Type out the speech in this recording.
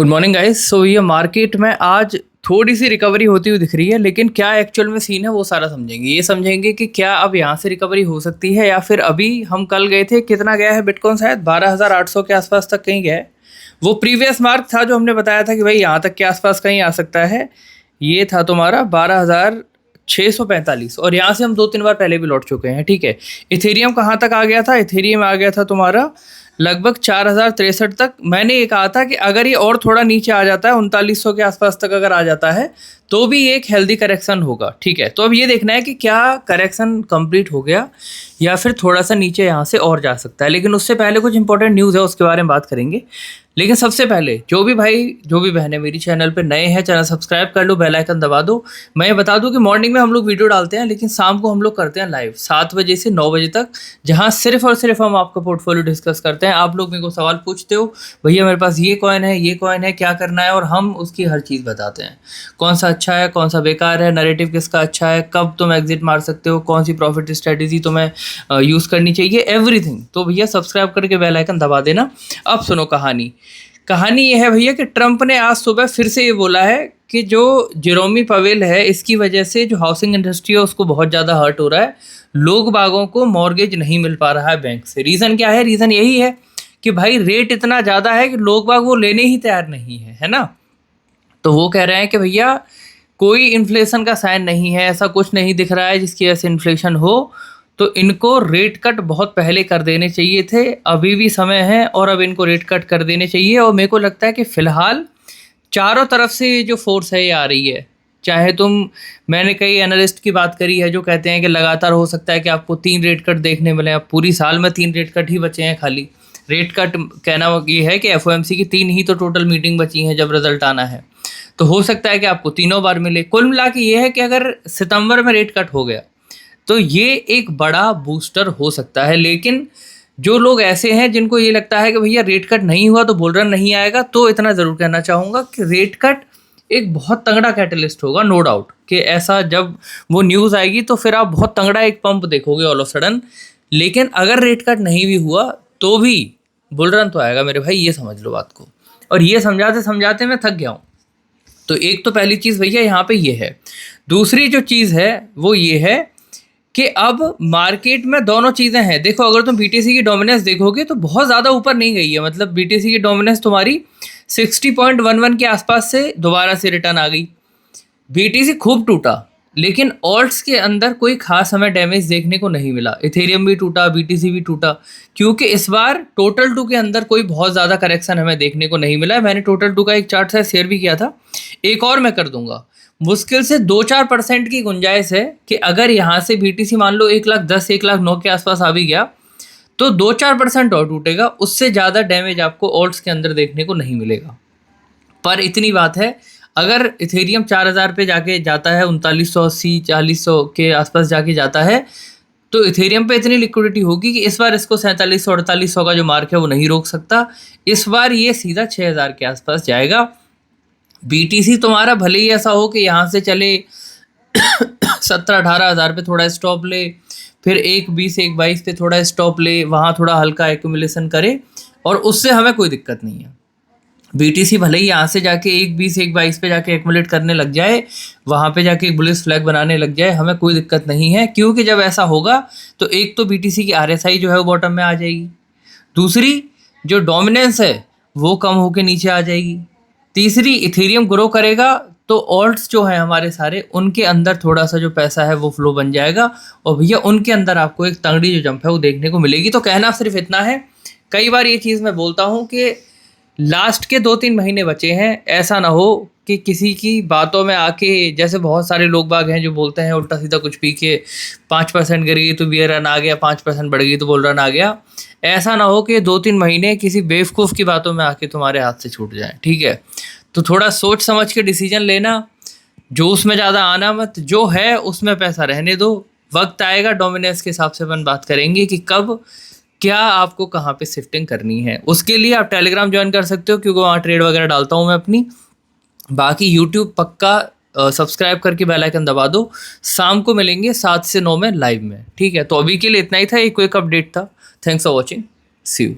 Good morning guys. सो ये market में आज थोड़ी सी रिकवरी होती हुई दिख रही है, लेकिन क्या एक्चुअल में सीन है वो सारा समझेंगे। ये समझेंगे कि क्या अब यहाँ से रिकवरी हो सकती है या फिर अभी हम कल गए थे, कितना गया है बिटकॉइन, शायद 12,800 के आसपास तक कहीं गया है। वो प्रीवियस मार्क था जो हमने बताया था कि भाई यहाँ तक के आसपास कहीं आ सकता है। ये था तुम्हारा 12,645 और यहाँ से हम 2-3 बार पहले भी लौट चुके हैं। ठीक है, इथेरियम कहाँ तक आ गया था? इथेरियम आ गया था तुम्हारा लगभग 4,063 तक। मैंने ये कहा था कि अगर ये और थोड़ा नीचे आ जाता है 3900 के आसपास तक अगर आ जाता है तो भी एक हेल्दी करेक्शन होगा। ठीक है, तो अब ये देखना है कि क्या करेक्शन कंप्लीट हो गया या फिर थोड़ा सा नीचे यहाँ से और जा सकता है। लेकिन उससे पहले कुछ इंपॉर्टेंट न्यूज़ है, उसके बारे में बात करेंगे। लेकिन सबसे पहले जो भी भाई जो भी बहनें मेरी चैनल पे नए हैं, चैनल सब्सक्राइब कर लो, बेल आइकन दबा दो। मैं ये बता दूं कि मॉर्निंग में हम लोग वीडियो डालते हैं, लेकिन शाम को हम लोग करते हैं लाइव 7 बजे से 9 बजे तक, जहां सिर्फ और सिर्फ हम आपका पोर्टफोलियो डिस्कस करते हैं। आप लोग मेरे को सवाल पूछते हो, भैया मेरे पास ये कॉइन है, क्या करना है, और हम उसकी हर चीज़ बताते हैं। कौन सा अच्छा है, कौन सा बेकार है, नैरेटिव किसका अच्छा है, कब तुम एग्जिट मार सकते हो, कौन सी प्रॉफिट स्ट्रेटेजी तुम्हें यूज़ करनी चाहिए, एवरीथिंग। तो भैया सब्सक्राइब करके बेल आइकन दबा देना। अब सुनो कहानी ये है भैया कि ट्रंप ने आज सुबह फिर से ये बोला है कि जो जेरोमी पवेल है, इसकी वजह से जो हाउसिंग इंडस्ट्री है उसको बहुत ज़्यादा हर्ट हो रहा है। लोग बागों को मॉर्गेज नहीं मिल पा रहा है बैंक से। रीज़न क्या है? रीज़न यही है कि भाई रेट इतना ज़्यादा है कि लोग बाग वो लेने ही तैयार नहीं है ना। तो वो कह रहे हैं कि भैया कोई इन्फ्लेशन का साइन नहीं है, ऐसा कुछ नहीं दिख रहा है जिसकी वजह से इन्फ्लेशन हो, तो इनको रेट कट बहुत पहले कर देने चाहिए थे। अभी भी समय है और अब इनको रेट कट कर देने चाहिए। और मेरे को लगता है कि फ़िलहाल चारों तरफ से ये जो फोर्स है ये आ रही है। चाहे मैंने कई एनालिस्ट की बात करी है जो कहते हैं कि लगातार हो सकता है कि आपको 3 रेट कट देखने मिले। अब पूरी साल में 3 रेट कट ही बचे हैं खाली। रेट कट कहना ये है कि एफओएमसी की 3 ही तो टोटल मीटिंग बची हैं जब रिजल्ट आना है, तो हो सकता है कि आपको तीनों बार मिले। कुल मिला के ये है कि अगर सितंबर में रेट कट हो गया तो ये एक बड़ा बूस्टर हो सकता है। लेकिन जो लोग ऐसे हैं जिनको ये लगता है कि भैया रेट कट नहीं हुआ तो बुल रन नहीं आएगा, तो इतना ज़रूर कहना चाहूँगा कि रेट कट एक बहुत तगड़ा कैटलिस्ट होगा, नो डाउट। कि ऐसा जब वो न्यूज़ आएगी तो फिर आप बहुत तगड़ा एक पंप देखोगे ऑल ऑफ सडन। लेकिन अगर रेट कट नहीं भी हुआ तो भी बुल रन तो आएगा मेरे भाई, ये समझ लो बात को। और ये समझाते समझाते मैं थक गया हूँ। तो एक तो पहली चीज़ भैया यहाँ पे ये है। दूसरी जो चीज़ है वो ये है कि अब मार्केट में दोनों चीज़ें हैं। देखो, अगर तुम बीटीसी की डोमिनेंस देखोगे तो बहुत ज़्यादा ऊपर नहीं गई है। मतलब बीटीसी की डोमिनेंस तुम्हारी 60.11 के आसपास से दोबारा से रिटर्न आ गई। बीटीसी खूब टूटा, लेकिन ऑल्ट्स के अंदर कोई खास हमें डैमेज देखने को नहीं मिला। इथेरियम भी टूटा, बीटीसी भी टूटा, क्योंकि इस बार टोटल 2 के अंदर कोई बहुत ज़्यादा करेक्शन हमें देखने को नहीं मिला है। मैंने टोटल 2 का एक चार्ट से शेयर भी किया था, एक और मैं कर दूंगा। मुश्किल से 2-4% की गुंजाइश है कि अगर यहाँ से बीटीसी मान लो 1,10,000 1,09,000 के आसपास आ भी गया तो 2-4% और टूटेगा। उससे ज़्यादा डैमेज आपको ऑल्ट्स के अंदर देखने को नहीं मिलेगा। पर इतनी बात है, अगर इथेरियम 4,000 पे जाके जाता है, 3980 4000 के आसपास जाके जाता है, तो इथेरियम पे इतनी लिक्विडिटी होगी कि इस बार इसको 4700 4800 का जो मार्क है वो नहीं रोक सकता। इस बार ये सीधा 6,000 के आसपास जाएगा। बीटीसी तुम्हारा भले ही ऐसा हो कि यहाँ से चले 17-18 हज़ार पे थोड़ा स्टॉप ले, फिर 1.20 1.22 पे थोड़ा स्टॉप ले, वहाँ थोड़ा हल्का एक्यूमुलेशन करे, और उससे हमें कोई दिक्कत नहीं है। बीटीसी भले ही यहाँ से जाके 1.20 1.22 पे जाके एक्यूमुलेट करने लग जाए, वहाँ पे जाके एक बुलिश फ्लैग बनाने लग जाए, हमें कोई दिक्कत नहीं है। क्योंकि जब ऐसा होगा तो एक तो बीटीसी की आरएसआई जो है वो बॉटम में आ जाएगी, दूसरी जो डोमिनेंस है वो कम होकर नीचे आ जाएगी, तीसरी इथेरियम ग्रो करेगा तो ऑल्ट्स जो है हमारे सारे, उनके अंदर थोड़ा सा जो पैसा है वो फ्लो बन जाएगा, और भैया उनके अंदर आपको एक तगड़ी जो जंप है वो देखने को मिलेगी। तो कहना सिर्फ इतना है, कई बार ये चीज़ मैं बोलता हूँ कि लास्ट के 2-3 महीने बचे हैं। ऐसा ना हो कि किसी की बातों में आके, जैसे बहुत सारे लोग बाग हैं जो बोलते हैं उल्टा सीधा कुछ पी के 5% गिर गई तो बियर रन आ गया, 5% बढ़ गई तो बुल रन आ गया। ऐसा ना हो कि 2-3 महीने किसी बेवकूफ़ की बातों में आके तुम्हारे हाथ से छूट जाए। ठीक है, तो थोड़ा सोच समझ के डिसीजन लेना, जोश में ज़्यादा आना मत, जो है उसमें पैसा रहने दो। वक्त आएगा, डोमिनेंस के हिसाब से अपन बात करेंगे कि कब क्या आपको कहाँ पे शिफ्टिंग करनी है। उसके लिए आप टेलीग्राम ज्वाइन कर सकते हो, क्योंकि वहाँ ट्रेड वगैरह डालता हूँ मैं अपनी। बाकी यूट्यूब पक्का सब्सक्राइब करके बेल आइकन दबा दो। शाम को मिलेंगे 7 से 9 में लाइव में। ठीक है, तो अभी के लिए इतना ही था, एक क्विक अपडेट था। Thanks for watching, see you.